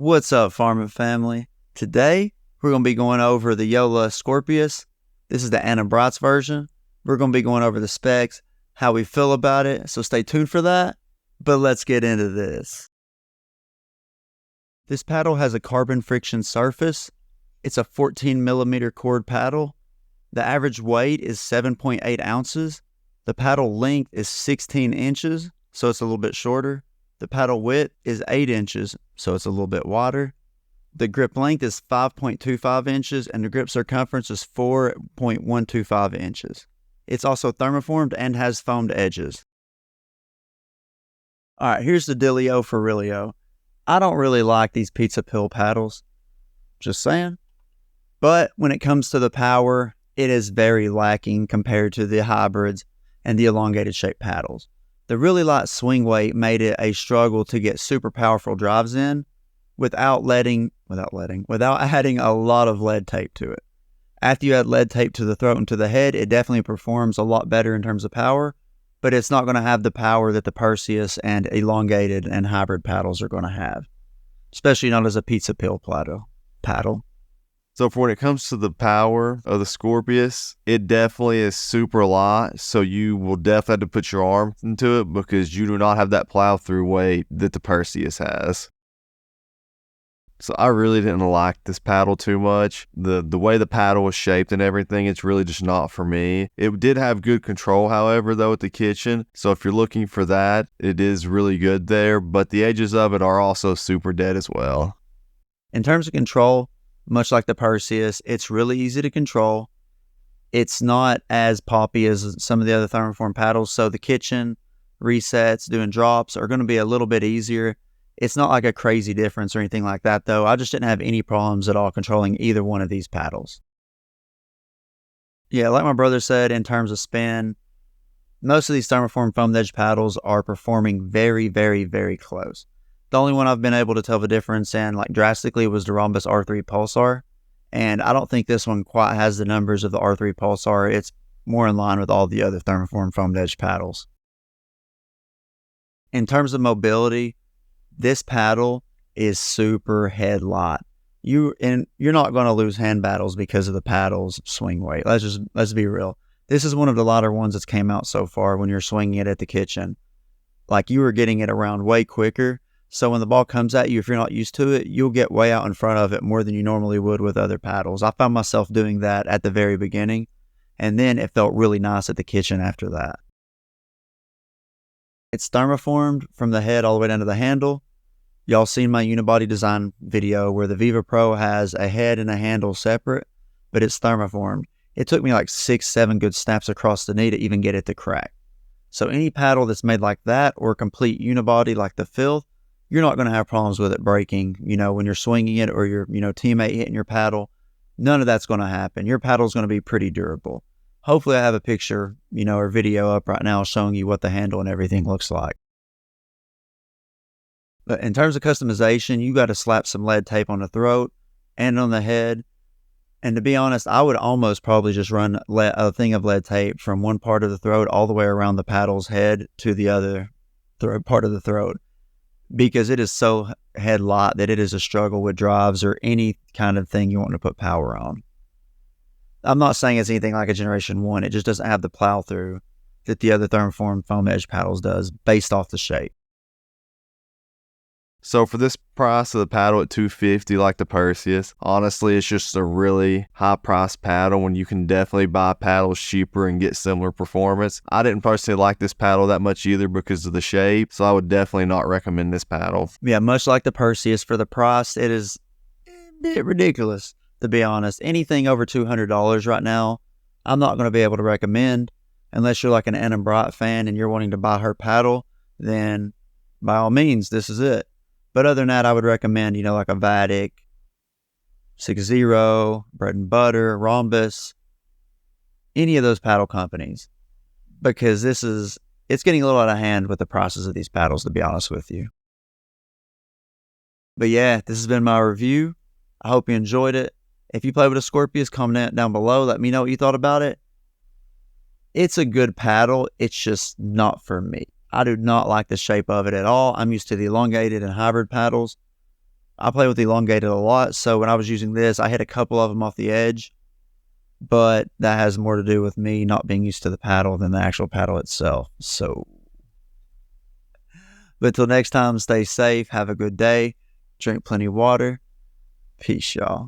What's up, farming family? Today, we're going to be going over the Joola Scorpius. This is the Anna Bright's version. We're going to be going over the specs, how we feel about it, so stay tuned for that. But let's get into this. This paddle has a carbon friction surface. It's a 14 millimeter cord paddle. The average weight is 7.8 ounces. The paddle length is 16 inches, so it's a little bit shorter. The paddle width is 8 inches, so it's a little bit wider. The grip length is 5.25 inches, and the grip circumference is 4.125 inches. It's also thermoformed and has foamed edges. All right, here's the dealio for realio. I don't really like these pizza pill paddles, just saying. But when it comes to the power, it is very lacking compared to the hybrids and the elongated shaped paddles. The really light swing weight made it a struggle to get super powerful drives in without adding a lot of lead tape to it. After you add lead tape to the throat and to the head, it definitely performs a lot better in terms of power, but it's not going to have the power that the Perseus and elongated and hybrid paddles are going to have, especially not as a pizza pill paddle. So for when it comes to the power of the Scorpius, it definitely is super light. So you will definitely have to put your arm into it because you do not have that plow through weight that the Perseus has. So I really didn't like this paddle too much. The way the paddle was shaped and everything, it's really just not for me. It did have good control, however, though, at the kitchen. So if you're looking for that, it is really good there. But the edges of it are also super dead as well. In terms of control, much like the Perseus, it's really easy to control. It's not as poppy as some of the other thermoform paddles, so the kitchen, resets, doing drops are going to be a little bit easier. It's not like a crazy difference or anything like that, though. I just didn't have any problems at all controlling either one of these paddles. Yeah, like my brother said, in terms of spin, most of these thermoform foamed edge paddles are performing very, very, very close. The only one I've been able to tell the difference in, like drastically, was the Rhombus R3 Pulsar. And I don't think this one quite has the numbers of the R3 Pulsar. It's more in line with all the other thermoform foamed edge paddles. In terms of mobility, this paddle is super head light. You're not going to lose hand battles because of the paddle's swing weight. Let's be real. This is one of the lighter ones that's came out so far when you're swinging it at the kitchen. Like, you are getting it around way quicker. So when the ball comes at you, if you're not used to it, you'll get way out in front of it more than you normally would with other paddles. I found myself doing that at the very beginning, and then it felt really nice at the kitchen after that. It's thermoformed from the head all the way down to the handle. Y'all seen my unibody design video where the Viva Pro has a head and a handle separate, but it's thermoformed. It took me like 6-7 good snaps across the knee to even get it to crack. So any paddle that's made like that, or complete unibody like the Filth, you're not going to have problems with it breaking, when you're swinging it, or your, teammate hitting your paddle. None of that's going to happen. Your paddle's going to be pretty durable. Hopefully I have a picture, or video up right now showing you what the handle and everything looks like. But in terms of customization, you got to slap some lead tape on the throat and on the head. And to be honest, I would almost probably just run a thing of lead tape from one part of the throat all the way around the paddle's head to the other part of the throat, because it is so head light that it is a struggle with drives or any kind of thing you want to put power on. I'm not saying it's anything like a Generation 1. It just doesn't have the plow through that the other thermoform foam edge paddles does based off the shape. So for this price of the paddle at $250, like the Perseus, honestly, it's just a really high price paddle when you can definitely buy paddles cheaper and get similar performance. I didn't personally like this paddle that much either because of the shape, so I would definitely not recommend this paddle. Yeah, much like the Perseus, for the price, it is a bit ridiculous, to be honest. Anything over $200 right now, I'm not going to be able to recommend. Unless you're like an Anna Bright fan and you're wanting to buy her paddle, then by all means, this is it. But other than that, I would recommend, like a Vatic, 6-0, Bread and Butter, Rhombus, any of those paddle companies. Because it's getting a little out of hand with the prices of these paddles, to be honest with you. But yeah, this has been my review. I hope you enjoyed it. If you play with a Scorpius, comment down below. Let me know what you thought about it. It's a good paddle. It's just not for me. I do not like the shape of it at all. I'm used to the elongated and hybrid paddles. I play with elongated a lot, so when I was using this, I hit a couple of them off the edge, but that has more to do with me not being used to the paddle than the actual paddle itself. So, but till next time, stay safe, have a good day, drink plenty of water. Peace, y'all.